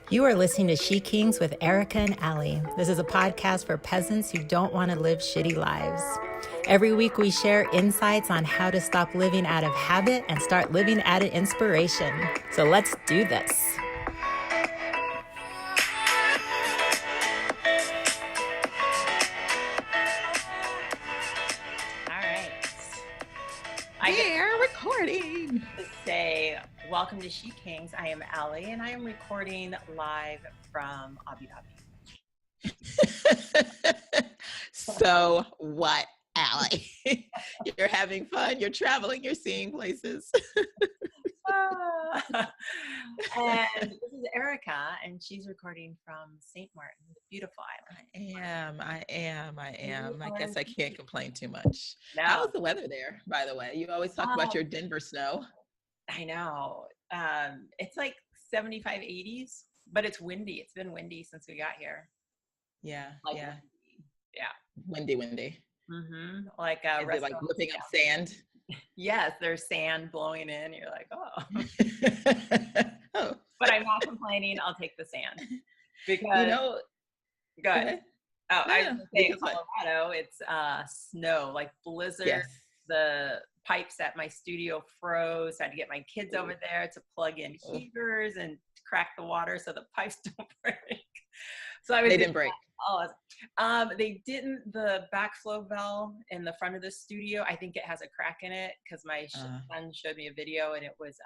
You are listening to SheKings with Erica and Ali. This is a podcast for peasants who don't want to live shitty lives. Every week we share insights on how to stop living out of habit and start living out of inspiration. So let's do this. All right. We're recording. To say welcome to SheKings. I am Ali and I am recording live from Abu Dhabi. So what, Ali? You're having fun, you're traveling, you're seeing places. And this is Erica, and she's recording from St. Martin, the beautiful island. I am. I guess I can't complain too much. No. How's the weather there, by the way? You always talk about your Denver snow. I know. It's like 75, 80s, but it's windy. It's been windy since we got here. Yeah, like yeah. Windy. Windy. Mm-hmm. Like Is it like whipping up sand? Yes, there's sand blowing in. You're like, oh. Oh. But I'm not complaining. I'll take the sand because go ahead. Oh, I was going to say in Colorado, it's snow, like blizzard. Yes. The pipes at my studio froze. I had to get my kids over there to plug in heaters and crack the water so the pipes don't break. So they didn't break. They didn't. The backflow valve in the front of the studio, I think it has a crack in it because my son showed me a video and it was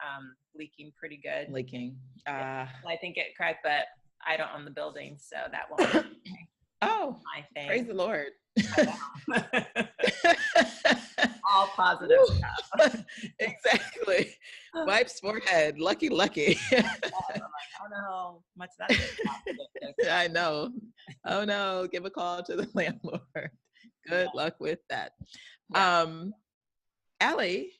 leaking pretty good. I think it cracked, but I don't own the building, so that won't be my thing. Praise the Lord. All positive stuff. Exactly. Wipes forehead. Lucky. I'm like, I don't know how much that is. I know. Oh no, give a call to the landlord. Good luck with that. Ali,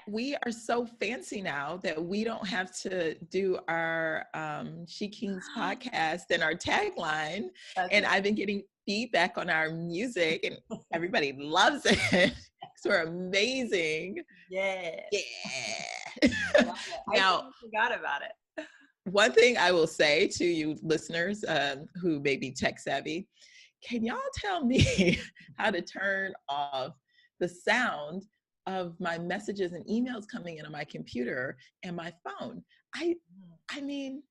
we are so fancy now that we don't have to do our SheKings podcast and our tagline. And I've been getting feedback on our music and everybody loves it. We're amazing. Yeah. Now, I forgot about it. One thing I will say to you listeners who may be tech savvy, can y'all tell me how to turn off the sound of my messages and emails coming in on my computer and my phone? I mean,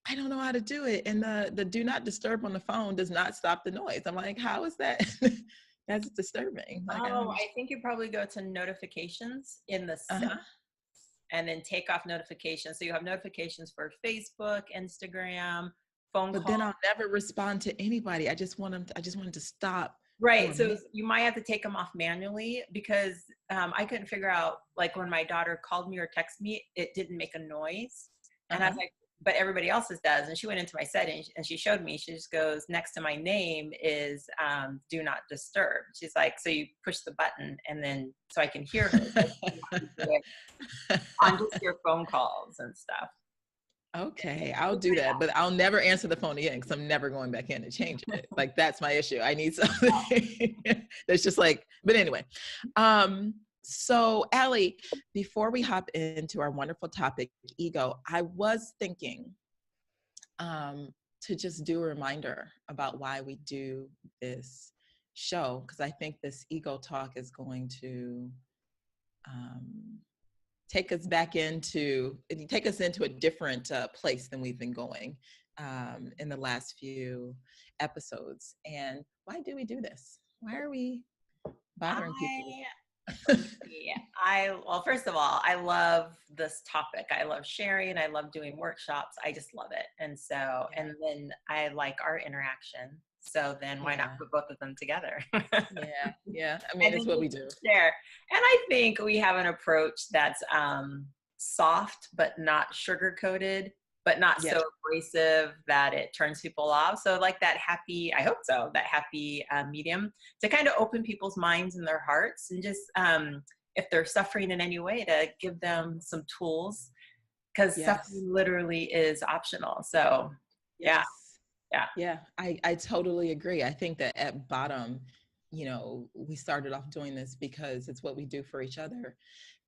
I don't know how to do it. And the do not disturb on the phone does not stop the noise. I'm like, how is that? That's disturbing. Like, I think you probably go to notifications in the settings and then take off notifications. So you have notifications for Facebook, Instagram, phone calls. But then I'll never respond to anybody. I just want them to stop. Right. So you might have to take them off manually because I couldn't figure out, like when my daughter called me or texted me, it didn't make a noise. And I was like, but everybody else's does. And she went into my settings and she showed me, she just goes, next to my name is do not disturb. She's like, so you push the button and then, so I can hear her on just your phone calls and stuff. Okay, I'll do that, but I'll never answer the phone again because I'm never going back in to change it. Like, that's my issue. I need something that's just like, but anyway. So Ali, before we hop into our wonderful topic, ego, I was thinking to just do a reminder about why we do this show, because I think this ego talk is going to take us into a different place than we've been going in the last few episodes. And why do we do this? Why are we bothering people? Well, first of all, I love this topic. I love sharing. I love doing workshops. I just love it. And so, and then I like our interaction. So then why not put both of them together? Yeah. I mean, it's what we do. Share. And I think we have an approach that's soft, but not sugar-coated, but not so abrasive that it turns people off. So like that happy, I hope so, that happy medium to kind of open people's minds and their hearts and just, if they're suffering in any way, to give them some tools, because suffering literally is optional. So yeah. I totally agree. I think that at bottom, we started off doing this because it's what we do for each other.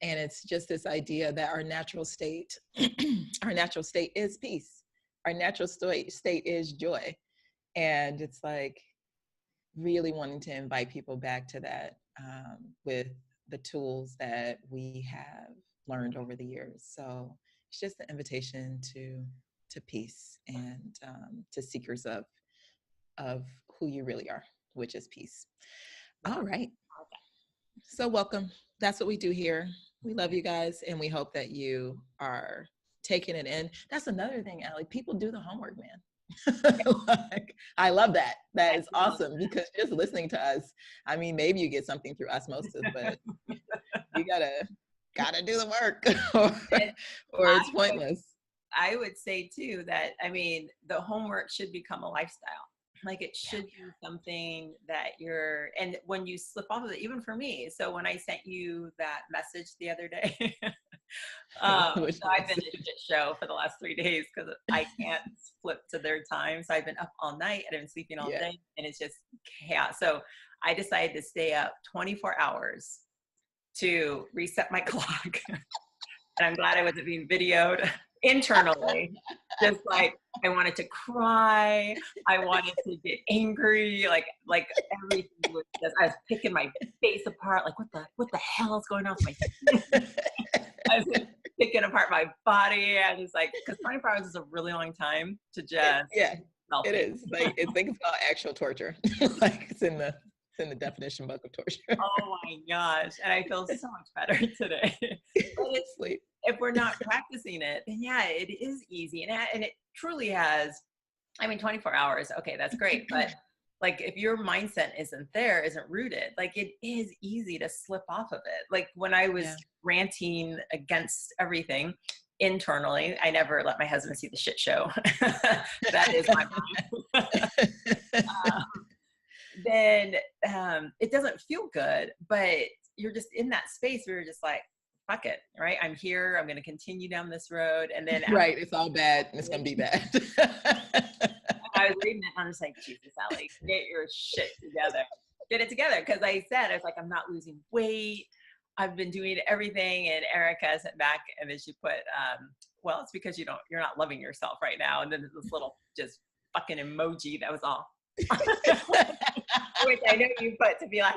And it's just this idea that our natural state is peace. our natural state is joy. And it's like really wanting to invite people back to that with the tools that we have learned over the years. So it's just an invitation to peace and to seekers of who you really are, which is peace. All right. So welcome. That's what we do here. We love you guys, and we hope that you are taking it in. That's another thing, Allie. People do the homework, man. Like, I love that. That is awesome, because just listening to us, I mean, maybe you get something through osmosis, but you gotta do the work, or it's pointless. I would say too that, I mean, the homework should become a lifestyle. Like it should be something that and when you slip off of it, even for me. So when I sent you that message the other day, so I've been a shit show for the last 3 days because I can't flip to their time. So I've been up all night. I've been sleeping all day, and it's just chaos. So I decided to stay up 24 hours to reset my clock. And I'm glad I wasn't being videoed internally. Just like, I wanted to cry. I wanted to get angry. Like everything was just, I was picking my face apart. Like, what the hell is going on with my face? I was picking apart my body. I was like, because 24 hours is a really long time to just. It is. Like, I think it's called actual torture. Like it's in the definition book of torture. Oh my gosh. And I feel so much better today. But if we're not practicing it, then it is easy. And it truly has, I mean, 24 hours. Okay, that's great. But like, if your mindset isn't rooted, like it is easy to slip off of it. Like when I was ranting against everything internally, I never let my husband see the shit show. That is my mind. Then it doesn't feel good, but you're just in that space where you're just like, fuck it, right? I'm here. I'm going to continue down this road. And then it's all bad and it's going to be bad. I was reading it and I'm just like, Jesus, Allie, get your shit together. Get it together. Because I was like, I'm not losing weight. I've been doing everything. And Erica sent back, and then she put, well, it's because you're not loving yourself right now. And then this little just fucking emoji. That was all. Which I know you put to be like,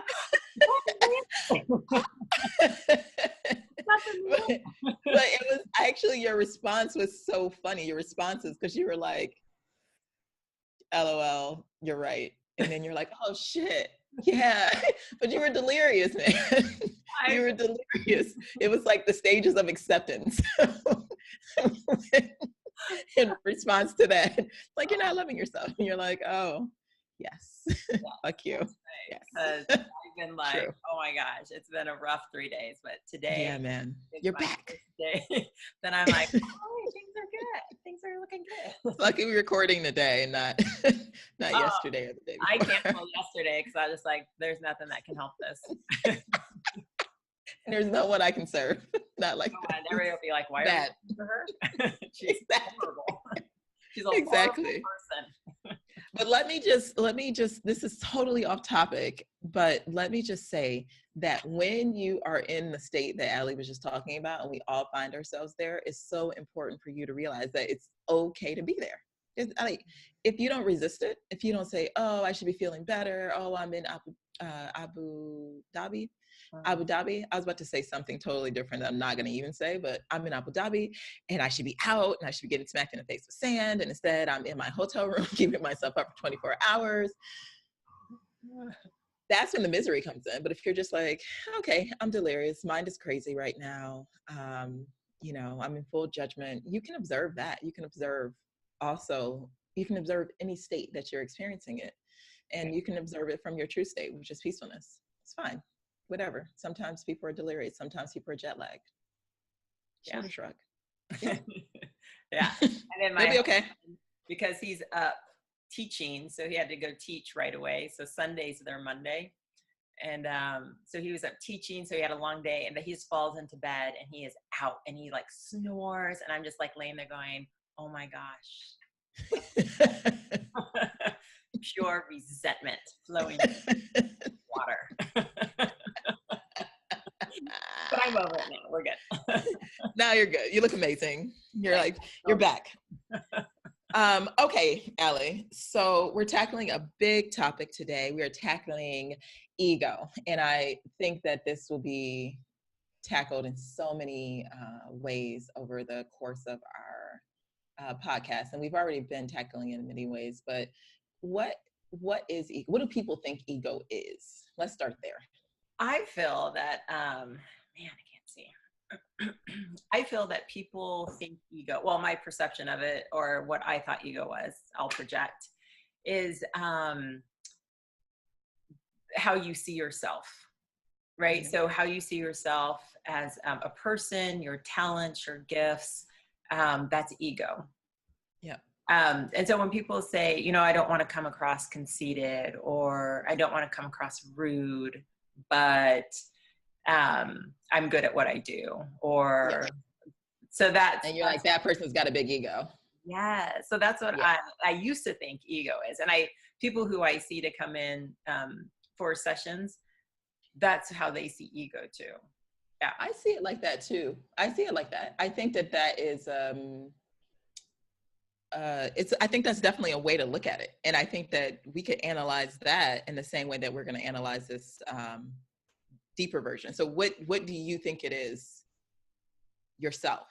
but it was actually, your response was so funny. Your responses, because you were like, LOL, you're right. And then you're like, oh shit. Yeah. But you were delirious, man. You were delirious. It was like the stages of acceptance. In response to that, like, you're not loving yourself. And you're like, oh, yes. Fuck you. Right. Yes. I've been like, oh my gosh, it's been a rough 3 days, but today, yeah, man, you're back. Day, then I'm like, oh, things are good. Things are looking good. Lucky we're recording today, not yesterday or the day before. I canceled yesterday because I was just like, there's nothing that can help this. There's no one I can serve. Not like that. And everybody will be like, why are you for her? She's horrible. She's a horrible person. But let me just, this is totally off topic, but let me just say that when you are in the state that Allie was just talking about, and we all find ourselves there, it's so important for you to realize that it's okay to be there. It's, like, if you don't resist it, if you don't say, oh, I should be feeling better. Oh, I'm in Abu Dhabi. I was about to say something totally different that I'm not going to even say, but I'm in Abu Dhabi and I should be out and I should be getting smacked in the face with sand. And instead I'm in my hotel room, keeping myself up for 24 hours. That's when the misery comes in. But if you're just like, okay, I'm delirious. Mind is crazy right now. I'm in full judgment. You can observe that. You can observe any state that you're experiencing it. And you can observe it from your true state, which is peacefulness. It's fine. Whatever. Sometimes people are delirious. Sometimes people are jet lagged. Shoulder shrug. Yeah. And then Maybe okay. Because he's up teaching, so he had to go teach right away. So Sunday's their Monday. And so he was up teaching, so he had a long day, and then he just falls into bed and he is out and he like snores. And I'm just like laying there going, oh my gosh. Pure resentment flowing water. But I'm over it now. We're good. Now you're good. You look amazing. You're like, you're back. Okay, Ellie. So we're tackling a big topic today. We are tackling ego. And I think that this will be tackled in so many ways over the course of our podcast. And we've already been tackling it in many ways, but what is ego? What do people think ego is? Let's start there. I feel that, man, I can't see. I feel that people think ego, well, my perception of it, or what I thought ego was, I'll project, is how you see yourself, right? Mm-hmm. So how you see yourself as a person, your talents, your gifts, that's ego. Yeah. And so when people say, you know, I don't want to come across conceited, or I don't want to come across rude, but I'm good at what I do, or so that. And you're like, that person's got a big ego. Yeah. So that's what I used to think ego is. And people who I see to come in for sessions, that's how they see ego too. Yeah. I see it like that too. I see it like that. I think that is, I think that's definitely a way to look at it. And I think that we could analyze that in the same way that we're going to analyze this deeper version. So what do you think it is yourself?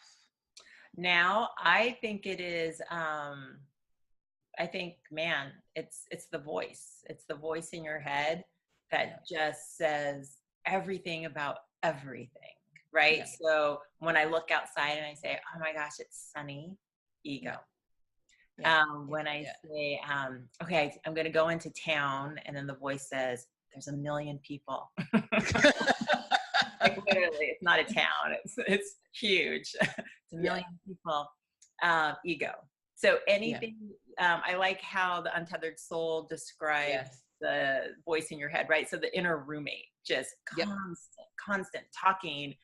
Now, I think it is, man, it's the voice. It's the voice in your head that just says everything about everything, right? Yeah. So when I look outside and I say, oh my gosh, it's sunny, ego. When I say, okay, I'm going to go into town, and then the voice says, there's 1 million people. Like literally, it's not a town. It's huge. It's 1 million people. Ego. So anything. I like how the Untethered Soul describes the voice in your head, right? So the inner roommate, just constant talking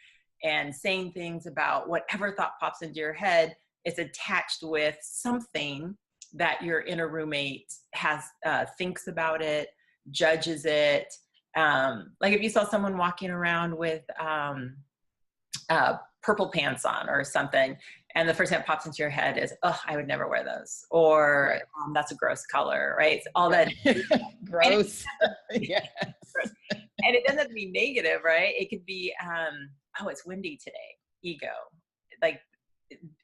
and saying things about whatever thought pops into your head. It's attached with something that your inner roommate has thinks about it, judges it. Like if you saw someone walking around with purple pants on or something, and the first thing that pops into your head is, oh, I would never wear those, or that's a gross color, right? It's all that gross. Yes. And it doesn't have to be negative, right? It could be, oh, it's windy today. Ego. Like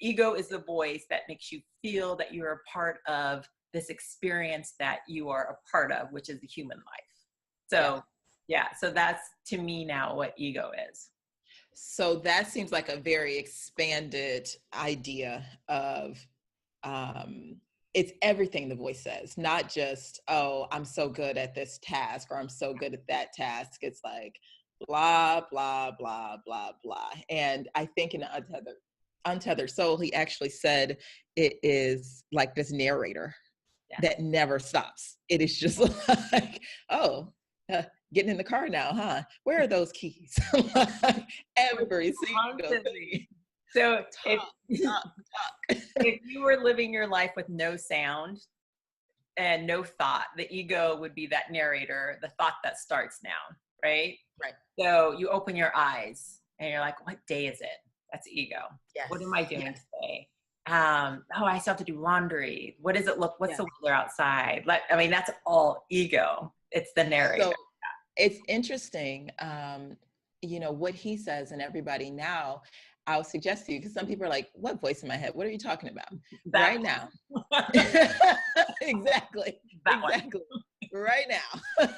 ego is the voice that makes you feel that you're a part of this experience that you are a part of, which is the human life. So so that's to me now what ego is. So that seems like a very expanded idea of it's everything the voice says, not just, oh, I'm so good at this task, or I'm so good at that task. It's like blah, blah, blah, blah, blah. And I think in Untethered Soul, he actually said it is like this narrator that never stops. It is just like, oh, getting in the car now, huh? Where are those keys? Every single thing. So if you were living your life with no sound and no thought, the ego would be that narrator, the thought that starts now, right? Right. So you open your eyes and you're like, what day is it? That's ego. Yes. What am I doing today? Oh, I still have to do laundry. What does it look? What's the weather outside? I mean, that's all ego. It's the narrator. So it's interesting, you know, what he says, and everybody now, I'll suggest to you, because some people are like, what voice in my head? What are you talking about? Right now. Exactly. Right now.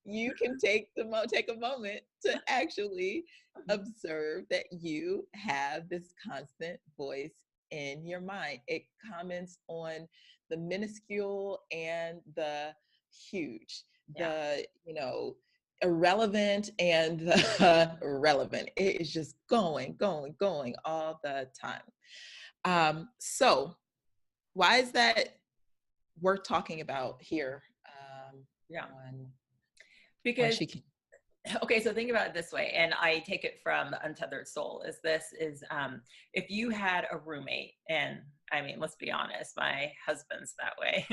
You can take a moment to actually observe that you have this constant voice in your mind. It comments on the minuscule and the huge, the, you know, irrelevant and the relevant. It is just going all the time. So why is that worth talking about here? Because okay, so think about it this way, and I take it from the Untethered Soul, is if you had a roommate, and I mean, let's be honest, my husband's that way.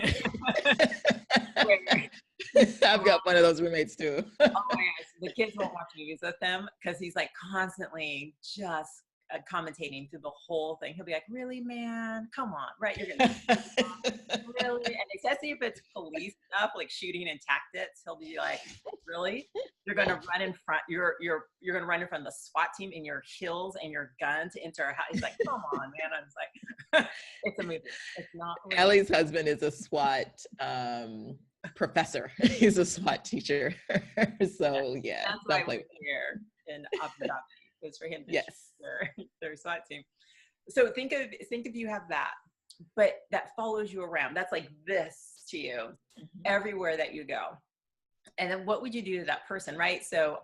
I've got one of those roommates too. Oh my gosh, the kids won't watch movies with him because he's like constantly just commentating through the whole thing. He'll be like, really, man? Come on, right? You're going to really? And especially if it's police stuff, like shooting and tactics, he'll be like, really? You're going to run in front, you're going to run in front of the SWAT team in your heels and your gun to enter our house. He's like, come on, man. I was like, it's a movie. It's not real. Ellie's husband is a SWAT professor. He's a SWAT teacher. So yeah, that's why we're here in Abu Dhabi. It's for him to their SWAT team. So think of you have that, but that follows you around. That's like this to you everywhere that you go. And then what would you do to that person, right? So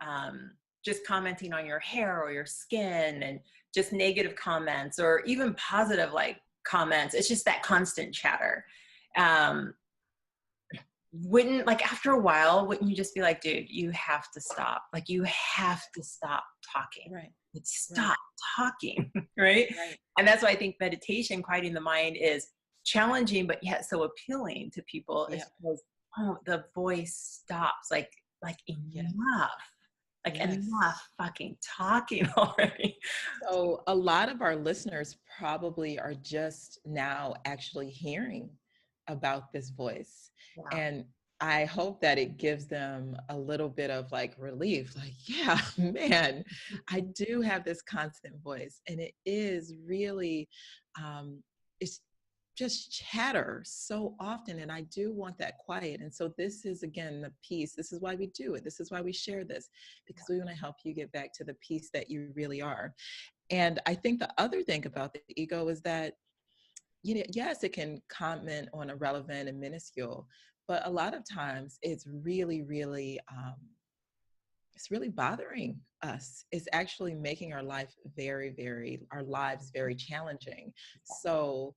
just commenting on your hair or your skin, and just negative comments, or even positive like comments. It's just that constant chatter. Wouldn't, like, after a while, wouldn't you just be like, dude, you have to stop. Like, you have to stop talking. Right. Like, stop talking. Right? And that's why I think meditation, quieting the mind, is challenging, but yet so appealing to people. Is because, the voice stops. Like enough. Like, enough fucking talking already. So a lot of our listeners probably are just now actually hearing about this voice. Yeah. And I hope that it gives them a little bit of like relief, like, yeah, man, I do have this constant voice, and it is really, it's just chatter so often, and I do want that quiet. And so this is, again, the peace. This is why we do it. This is why we share this, because we want to help you get back to the peace that you really are. And I think the other thing about the ego is that, you know, yes, it can comment on irrelevant and minuscule, but a lot of times it's really, really, it's really bothering us. It's actually making our lives very challenging. So,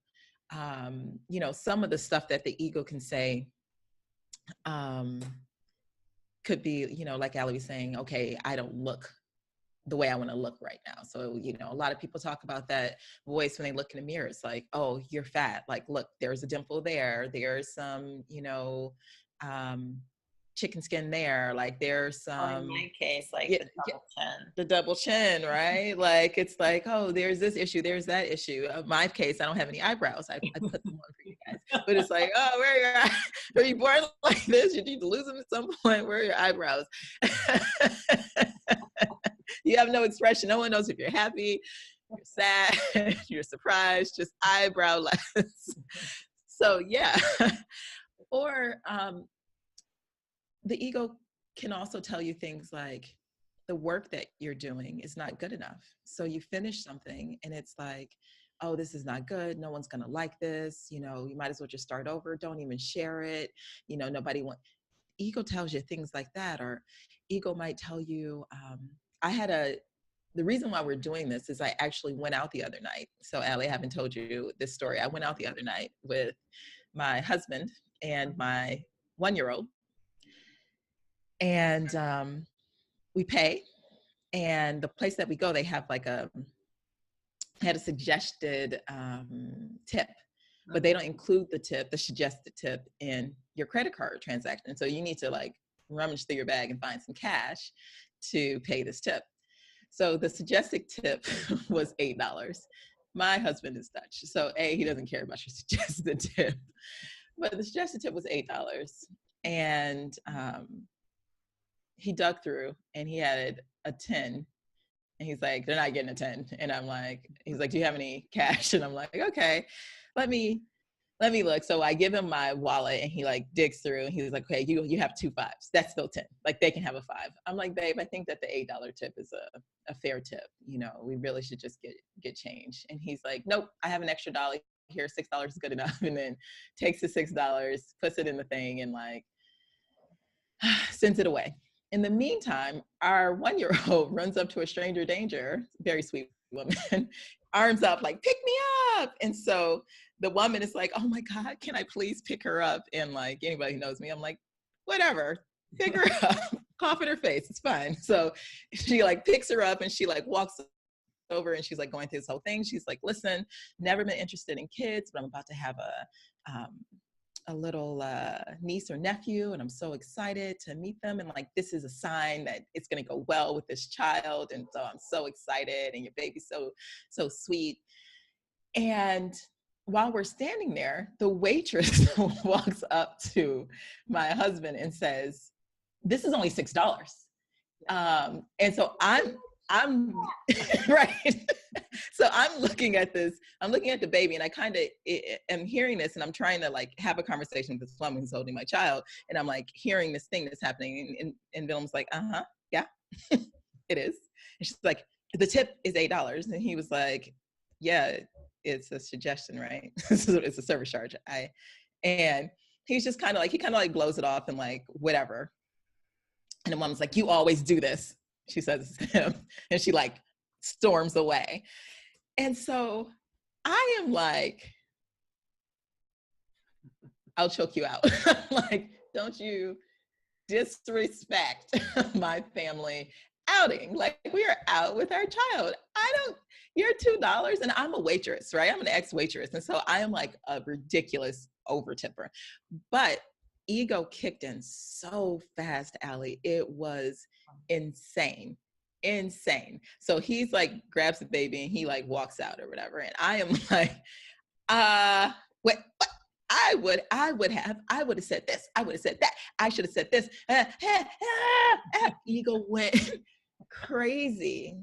you know, some of the stuff that the ego can say could be, you know, like Allie was saying, okay, I don't look the way I want to look right now. So, you know, a lot of people talk about that voice when they look in the mirror. It's like, oh, you're fat. Like, look, there's a dimple there. There's some, you know, chicken skin there. Like, there's some. In my case, like the double chin, right? Like, it's like, oh, there's this issue. There's that issue. In my case, I don't have any eyebrows. I put them on for you guys. But it's like, oh, were you born like this? Did you lose them at some point? Where are your eyebrows? You have no expression. No one knows if you're happy, you're sad, you're surprised, just eyebrowless. So yeah. Or the ego can also tell you things like the work that you're doing is not good enough. So you finish something and it's like, oh, this is not good. No one's going to like this. You know, you might as well just start over. Don't even share it. You know, nobody wants. Ego tells you things like that. Or ego might tell you, the reason why we're doing this is I actually went out the other night. So Allie, I haven't told you this story. I went out the other night with my husband and my 1-year-old. And we pay. And the place that we go, they have like had a suggested tip, but they don't include the suggested tip in your credit card transaction. So you need to like rummage through your bag and find some cash to pay this tip. So the suggested tip was $8. My husband is Dutch. So he doesn't care about your suggested tip, but the suggested tip was $8. And he dug through and he had a 10. And he's like, they're not getting a 10. And I'm like, he's like, do you have any cash? And I'm like, okay, let me look. So I give him my wallet and he like digs through and he's like, okay, you have 2 5s. That's still 10. Like they can have a 5. I'm like, babe, I think that the $8 tip is a fair tip. You know, we really should just get change. And he's like, nope, I have an extra dollar here. $6 is good enough. And then takes the $6, puts it in the thing and like sends it away. In the meantime, our 1-year-old runs up to a stranger danger, very sweet woman, arms up like, pick me up. And so the woman is like, oh my God, can I please pick her up? And like, anybody who knows me, I'm like, whatever, pick her up, cough in her face, it's fine. So she like picks her up and she like walks over and she's like going through this whole thing. She's like, listen, never been interested in kids, but I'm about to have a little niece or nephew, and I'm so excited to meet them. And like, this is a sign that it's going to go well with this child. And so I'm so excited, and your baby's so sweet. And while we're standing there, the waitress walks up to my husband and says, "This is only $6." And so I'm right. So I'm looking at the baby, and I kind of am hearing this, and I'm trying to like have a conversation with this woman who's holding my child. And I'm like hearing this thing that's happening. And Vilm's like, yeah, it is. And she's like, the tip is $8. And he was like, yeah, it's a suggestion, right? It's a service charge. And he's just kind of like blows it off and like, whatever. And the woman's like, you always do this. She says to him, and she like storms away. And so I am like, I'll choke you out. Like, don't you disrespect my family outing. Like, we are out with our child. You're $2 and I'm a waitress, right? I'm an ex-waitress. And so I am like a ridiculous over tipper. But ego kicked in so fast, Allie. It was insane. So he's like grabs the baby and he like walks out or whatever. And I am like, what? I would have said this. I would have said that. I should have said this. Ego went crazy.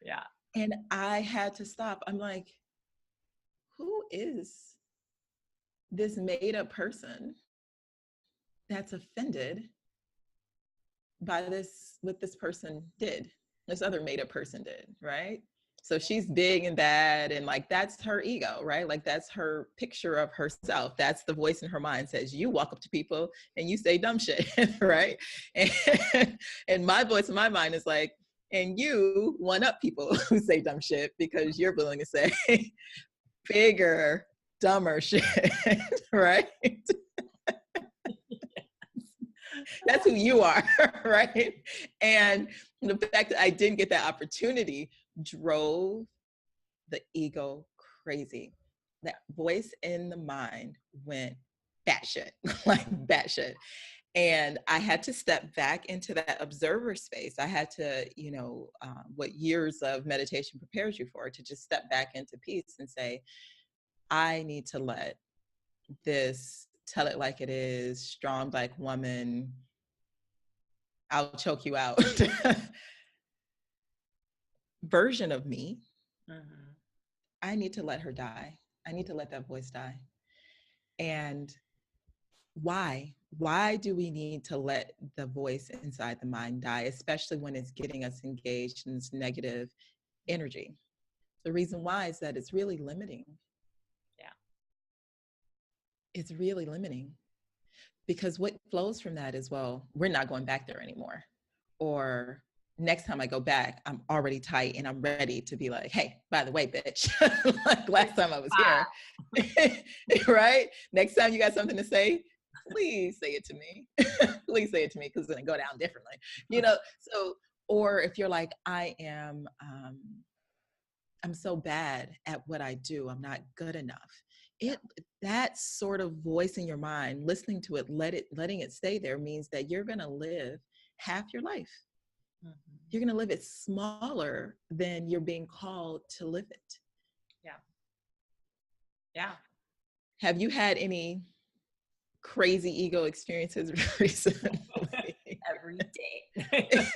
Yeah. And I had to stop. I'm like, who is this made up person that's offended by what this person did, this other made up person did, right? So she's big and bad, and like, that's her ego, right? Like, that's her picture of herself. That's the voice in her mind says, you walk up to people and you say dumb shit, right? And my voice in my mind is like, and you one up people who say dumb shit because you're willing to say bigger, dumber shit, right? That's who you are, right? And the fact that I didn't get that opportunity drove the ego crazy. That voice in the mind went batshit, like batshit. And I had to step back into that observer space. I had to, what years of meditation prepares you for, to just step back into peace and say, I need to let this tell it like it is, strong black woman, I'll choke you out version of me. Mm-hmm. I need to let her die. I need to let that voice die. And why do we need to let the voice inside the mind die, especially when it's getting us engaged in this negative energy? The reason why is that it's really limiting. Yeah. It's really limiting, because what flows from that is, well, we're not going back there anymore. Or next time I go back, I'm already tight and I'm ready to be like, hey, by the way, bitch, like last time I was here, right? Next time you got something to say, please say it to me. Please say it to me, because it's going to go down differently, So, or if you're like, I'm so bad at what I do, I'm not good enough. That sort of voice in your mind, listening to it, letting it stay there, means that you're going to live half your life. Mm-hmm. You're going to live it smaller than you're being called to live it. Yeah. Have you had any crazy ego experiences recently? Every day.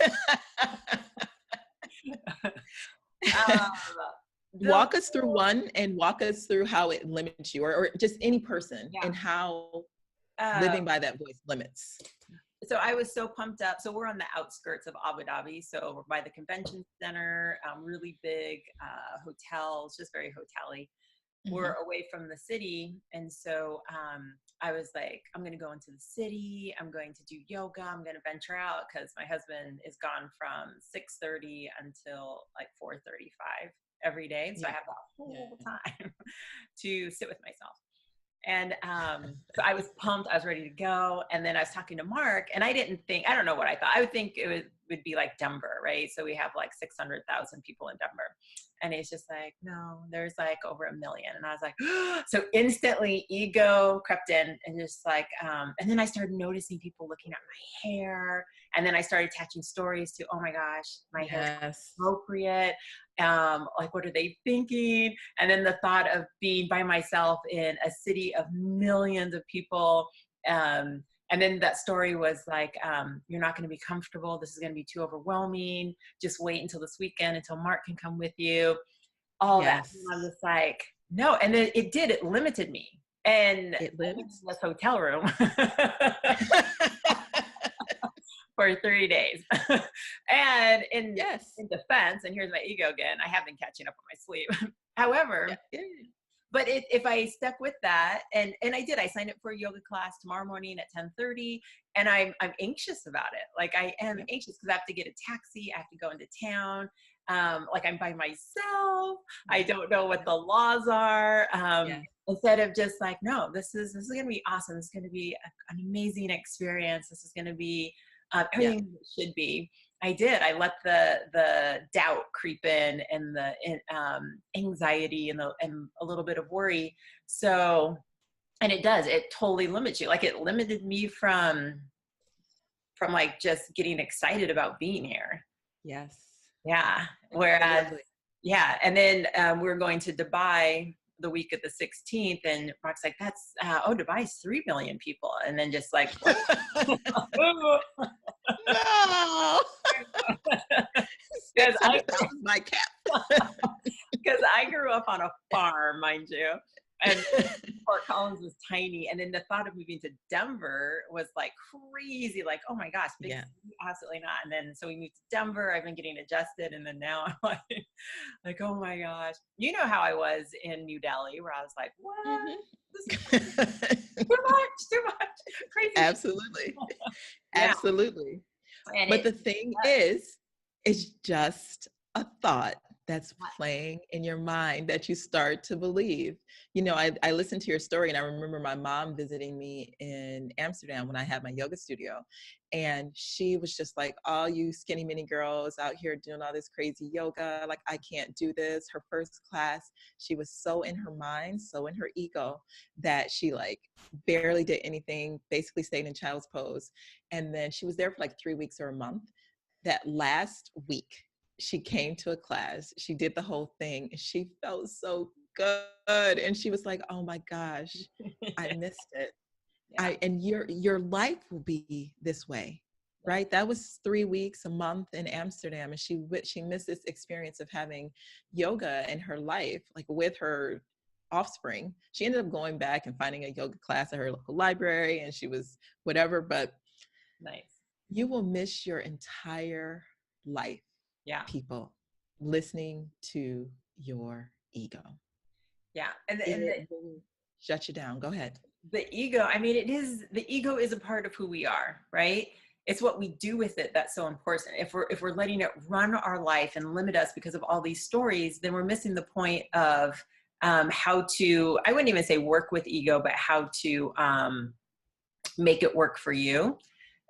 Walk us through one, and walk us through how it limits you, or just any person, and how living by that voice limits. So I was so pumped up. So we're on the outskirts of Abu Dhabi. So we're by the convention center, really big hotels, just very hotel-y. Mm-hmm. We're away from the city. And so I was like, I'm going to go into the city. I'm going to do yoga. I'm going to venture out, because my husband is gone from 6:30 until like 4:35 every day. So I have that whole time to sit with myself. And so I was pumped. I was ready to go. And then I was talking to Mark, and I don't know what I thought. I would think it would be like Denver, right? So we have like 600,000 people in Denver. And he's just like, no, there's like over 1 million. And I was like, so instantly ego crept in and just like, and then I started noticing people looking at my hair. And then I started attaching stories to, oh my gosh, my hair is appropriate. Like, what are they thinking? And then the thought of being by myself in a city of millions of people. And then that story was like, you're not going to be comfortable. This is going to be too overwhelming. Just wait until this weekend, until Mark can come with you. All that. And I was like, no. And then it did. It limited me. And it limits this hotel room for 3 days. And in defense, and here's my ego again, I have been catching up on my sleep. However, but if I stuck with that, and I did, I signed up for a yoga class tomorrow morning at 10:30, and I'm anxious about it. Like I am anxious because I have to get a taxi. I have to go into town. Like I'm by myself. I don't know what the laws are. Instead of just like, no, this is going to be awesome. This is going to be an amazing experience. This is going to be everything it should be. I did. I let the doubt creep in, and the anxiety and a little bit of worry. So, and it does. It totally limits you. Like it limited me from like just getting excited about being here. Yes. Yeah. Whereas, and then we're going to Dubai the week of the 16th, and Mark's like, that's Dubai's 3 million people, and then just like no. Because my cap. Because I grew up on a farm, mind you, and Fort Collins was tiny, and then the thought of moving to Denver was like crazy, like, oh my gosh, big city, absolutely not. And then so we moved to Denver. I've been getting adjusted, and then now I'm like oh my gosh, you know how I was in New Delhi, where I was like, what? This is too much, crazy. Absolutely. Absolutely. But the thing is, it's just a thought that's playing in your mind that you start to believe. You know, I listened to your story, and I remember my mom visiting me in Amsterdam when I had my yoga studio. And she was just like, all you skinny mini girls out here doing all this crazy yoga, like, I can't do this. Her first class, she was so in her mind, so in her ego, that she like barely did anything, basically stayed in child's pose. And then she was there for like 3 weeks or a month. That last week, she came to a class, she did the whole thing, and she felt so good. And she was like, oh my gosh, I missed it. And your life will be this way, right? That was 3 weeks, a month in Amsterdam. And she missed this experience of having yoga in her life, like with her offspring. She ended up going back and finding a yoga class at her local library, and she was whatever, but you will miss your entire life, people, listening to your ego. And it will shut you down. Go ahead. The ego, I mean, the ego is a part of who we are, right? It's what we do with it that's so important. If we're letting it run our life and limit us because of all these stories, then we're missing the point of how to, I wouldn't even say work with ego, but how to make it work for you,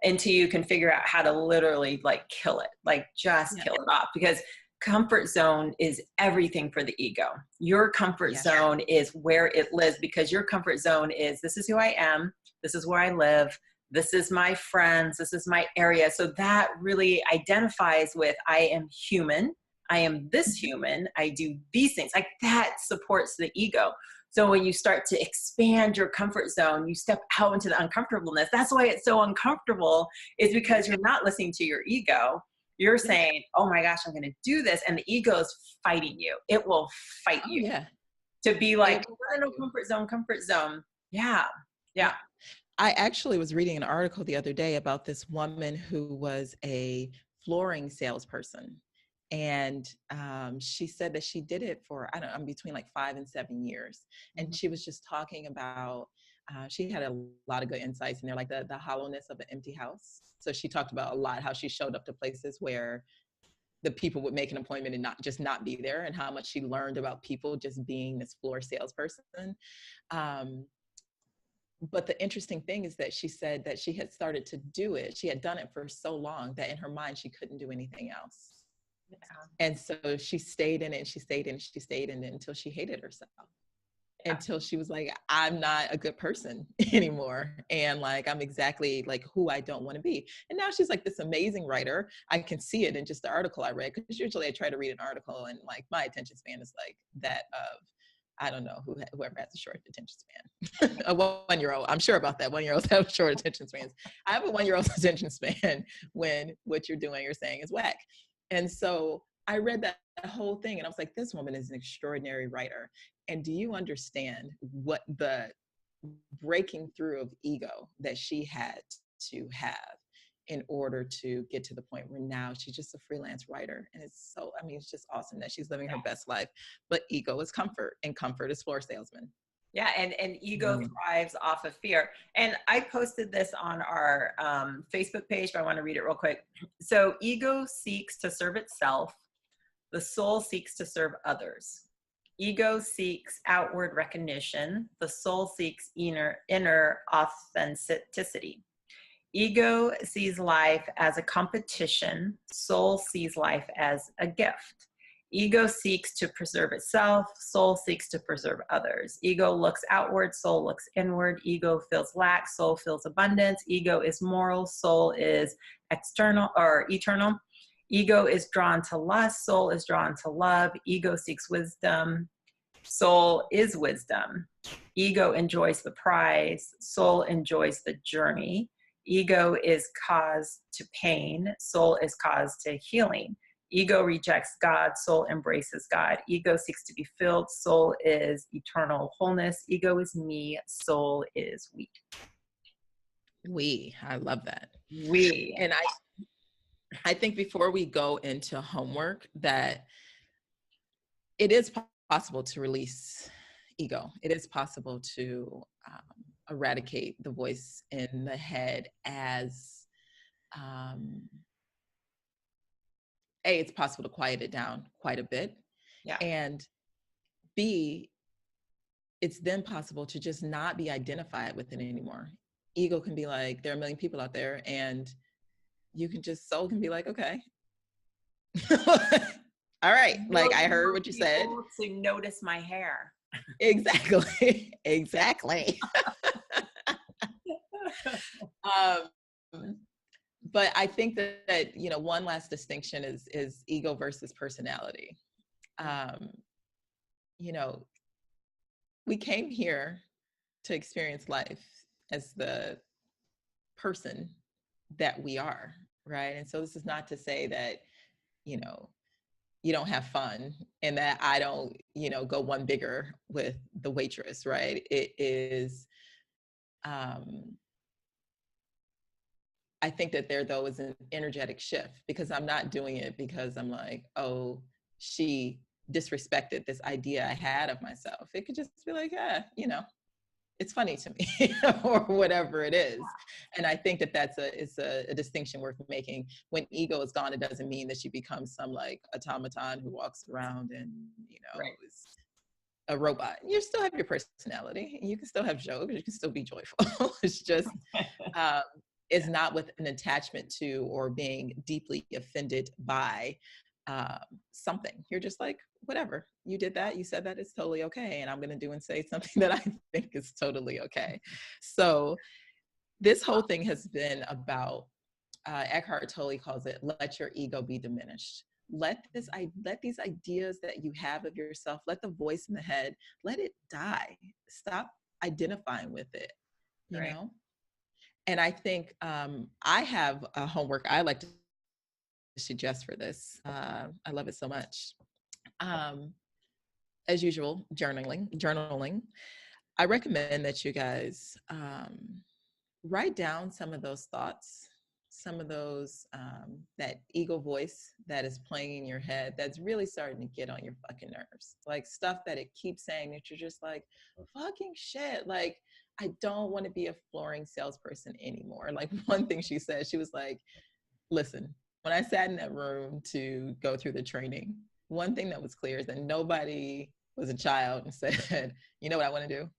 until you can figure out how to literally like kill it, like just kill it off. Because comfort zone is everything for the ego. Your comfort zone is where it lives, because your comfort zone is, this is who I am, this is where I live, this is my friends, this is my area. So that really identifies with, I am human, I am this human, I do these things. Like that supports the ego. So when you start to expand your comfort zone, you step out into the uncomfortableness. That's why it's so uncomfortable, is because you're not listening to your ego. You're saying, oh my gosh, I'm going to do this. And the ego is fighting you. It will fight you to be like, no, comfort zone. Yeah. I actually was reading an article the other day about this woman who was a flooring salesperson. And she said that she did it for, I don't know, between like 5 and 7 years. And she was just talking about, she had a lot of good insights in there, like the hollowness of an empty house. So she talked about a lot how she showed up to places where the people would make an appointment and not be there, and how much she learned about people just being this floor salesperson. But the interesting thing is that she said that she had started to do it. She had done it for so long that in her mind, she couldn't do anything else. And so she stayed in it, and she stayed in it, she stayed in it until she hated herself. Until she was like, I'm not a good person anymore. And like, I'm exactly like who I don't want to be. And now she's like this amazing writer. I can see it in just the article I read, because usually I try to read an article and like my attention span is like that of, I don't know, whoever has a short attention span. A 1-year-old. I'm sure about that. 1-year-olds have short attention spans. I have a 1-year-old's attention span when what you're doing or saying is whack. And so I read that whole thing and I was like, this woman is an extraordinary writer. And do you understand what the breaking through of ego that she had to have in order to get to the point where now she's just a freelance writer? And it's so, I mean, it's just awesome that she's living her best life. But ego is comfort, and comfort is floor salesman. Yeah, and ego thrives off of fear. And I posted this on our Facebook page, but I want to read it real quick. So ego seeks to serve itself. The soul seeks to serve others. Ego seeks outward recognition. The soul seeks inner authenticity. Ego sees life as a competition. Soul sees life as a gift. Ego seeks to preserve itself. Soul seeks to preserve others. Ego looks outward. Soul looks inward. Ego feels lack. Soul feels abundance. Ego is moral. Soul is external or eternal. Ego is drawn to lust. Soul is drawn to love. Ego seeks wisdom. Soul is wisdom. Ego enjoys the prize. Soul enjoys the journey. Ego is cause to pain. Soul is cause to healing. Ego rejects God. Soul embraces God. Ego seeks to be filled. Soul is eternal wholeness. Ego is me. Soul is we. We. I love that. We. And I think before we go into homework, that it is possible to release ego. It is possible to eradicate the voice in the head as, it's possible to quiet it down quite a bit. Yeah. And B, it's then possible to just not be identified with it anymore. Ego can be like, there are a million people out there, and you can just, soul can be like, okay. All right. Like, I heard what you said. To notice my hair. Exactly. Exactly. But I think that, you know, one last distinction is ego versus personality. You know, we came here to experience life as the person that we are, right? And so this is not to say that, you know, you don't have fun and that I don't, you know, go one bigger with the waitress, right? It is, I think that there, though, is an energetic shift, because I'm not doing it because I'm like, oh, she disrespected this idea I had of myself. It could just be like, yeah, you know, it's funny to me or whatever it is. And I think that it's a distinction worth making. When ego is gone, it doesn't mean that you become some like automaton who walks around and, you know, right. is a robot. You still have your personality, and you can still have jokes, you can still be joyful. It's just, is not with an attachment to or being deeply offended by something. You're just like, whatever, you did that, you said that, it's totally okay. And I'm going to do and say something that I think is totally okay. So this whole thing has been about, Eckhart Tolle calls it, let your ego be diminished. Let these ideas that you have of yourself, let the voice in the head, let it die. Stop identifying with it, you know? And I think I have a homework I like to suggest for this. I love it so much. As usual, journaling. I recommend that you guys write down some of those thoughts, some of those, that ego voice that is playing in your head that's really starting to get on your fucking nerves. Like stuff that it keeps saying that you're just like, fucking shit. Like, I don't want to be a flooring salesperson anymore. Like one thing she said, she was like, listen, when I sat in that room to go through the training, one thing that was clear is that nobody was a child and said, you know what I want to do?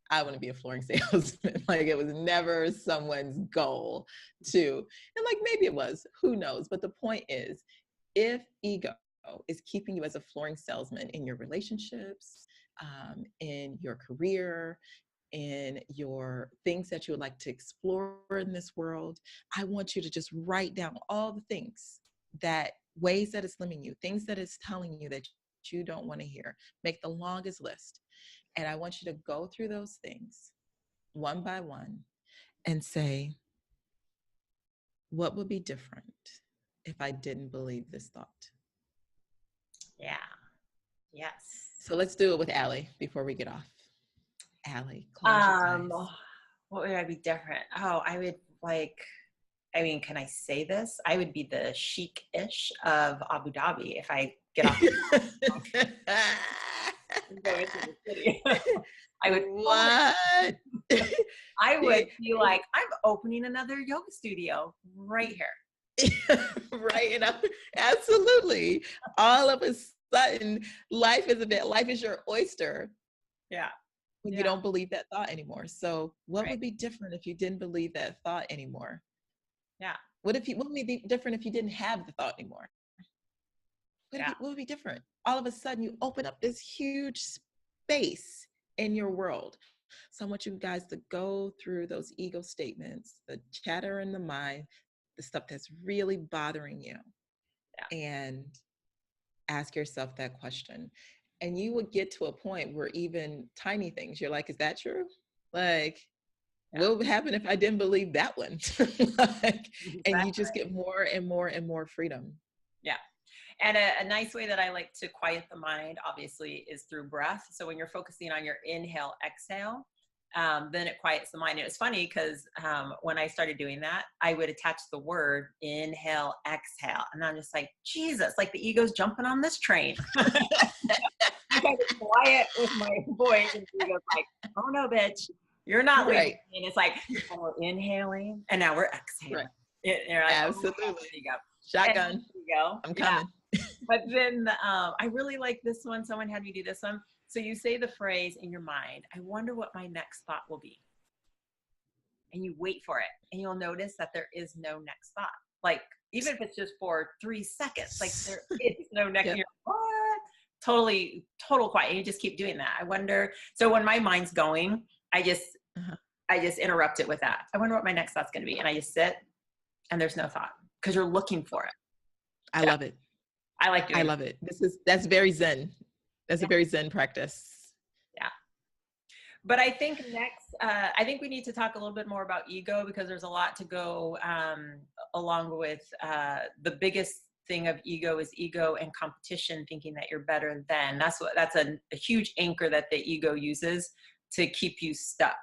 I want to be a flooring salesman. Like it was never someone's goal to, and like maybe it was, who knows? But the point is, if ego is keeping you as a flooring salesman in your relationships, in your career, in your things that you would like to explore in this world, I want you to just write down all the things, that ways that it's limiting you, things that it's telling you that you don't want to hear. Make the longest list. And I want you to go through those things one by one and say, what would be different if I didn't believe this thought? Yeah. Yes. So let's do it with Allie before we get off. Allie, close your eyes. What would I be different? Oh, I would can I say this? I would be the chic-ish of Abu Dhabi if I get off. Go into the city. I would. What? I would be like, I'm opening another yoga studio right here. Right. And absolutely. All of a sudden, life is your oyster. Yeah. When you don't believe that thought anymore. So what would be different if you didn't believe that thought anymore? Yeah. What would be different if you didn't have the thought anymore? What would be different? All of a sudden you open up this huge space in your world. So I want you guys to go through those ego statements, the chatter in the mind, the stuff that's really bothering you, and ask yourself that question. And you would get to a point where even tiny things, you're like, is that true? Like, what would happen if I didn't believe that one? And you just get more and more and more freedom. Yeah. And a nice way that I like to quiet the mind, obviously, is through breath. So when you're focusing on your inhale, exhale, then it quiets the mind. And it was funny because when I started doing that, I would attach the word inhale, exhale. And I'm just like, Jesus, like the ego's jumping on this train. I got to quiet with my voice. And the ego's like, oh no, bitch, you're not leaving. And it's like, we're inhaling and now we're exhaling. Like, absolutely. Oh, there you go. Shotgun. There you go. I'm coming. But then I really like this one. Someone had me do this one. So you say the phrase in your mind, I wonder what my next thought will be. And you wait for it. And you'll notice that there is no next thought. Like, even if it's just for 3 seconds, like there is no next, you're, what? Total quiet. And you just keep doing that. I wonder. So when my mind's going, I just interrupt it with that. I wonder what my next thought's going to be. And I just sit and there's no thought because you're looking for it. I love it. I like doing it. I love it. That's very Zen. That's a very Zen practice. Yeah. But I think next, I think we need to talk a little bit more about ego because there's a lot to go along with the biggest thing of ego is ego and competition, thinking that you're better than. That's a huge anchor that the ego uses to keep you stuck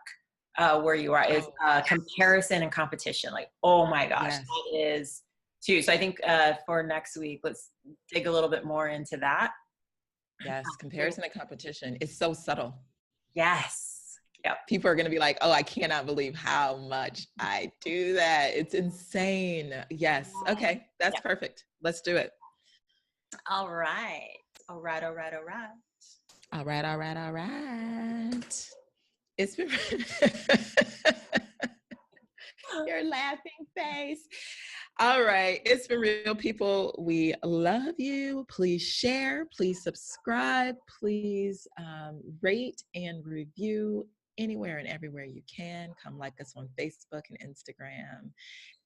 where you are is comparison and competition. Like, oh my gosh, that is too. So I think for next week, let's dig a little bit more into that. Yes, comparison and competition is so subtle. Yes. Yep. People are going to be like, oh, I cannot believe how much I do that. It's insane. Yes. Okay. That's perfect. Let's do it. All right. All right. All right. All right. All right. All right. All right. It's been your laughing face. All right. It's been real, people. We love you. Please share. Please subscribe. Please rate and review anywhere and everywhere you can. Come like us on Facebook and Instagram.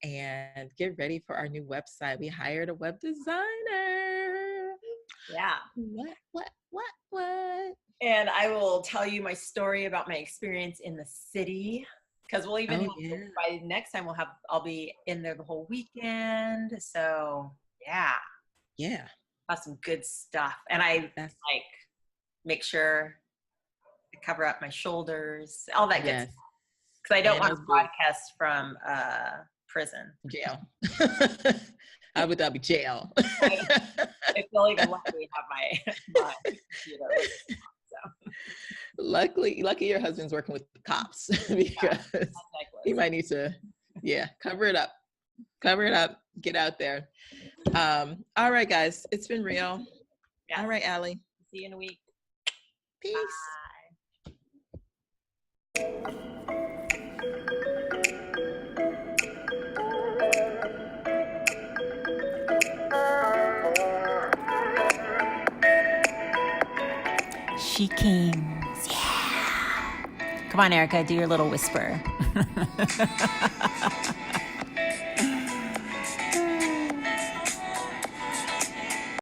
And get ready for our new website. We hired a web designer. Yeah. What? And I will tell you my story about my experience in the city. Because we'll even by next time I'll be in there the whole weekend. So yeah, have some good stuff. And I make sure I cover up my shoulders, all that good stuff. Because I don't want to broadcast from prison, jail. Abu Dhabi jail. I feel even lucky to have my computer. So. Lucky your husband's working with the cops because he might need to, cover it up, get out there. All right, guys, it's been real. Yes. All right, Allie. See you in a week. Peace. Bye. SheKings. Yeah. Come on, Erica, do your little whisper.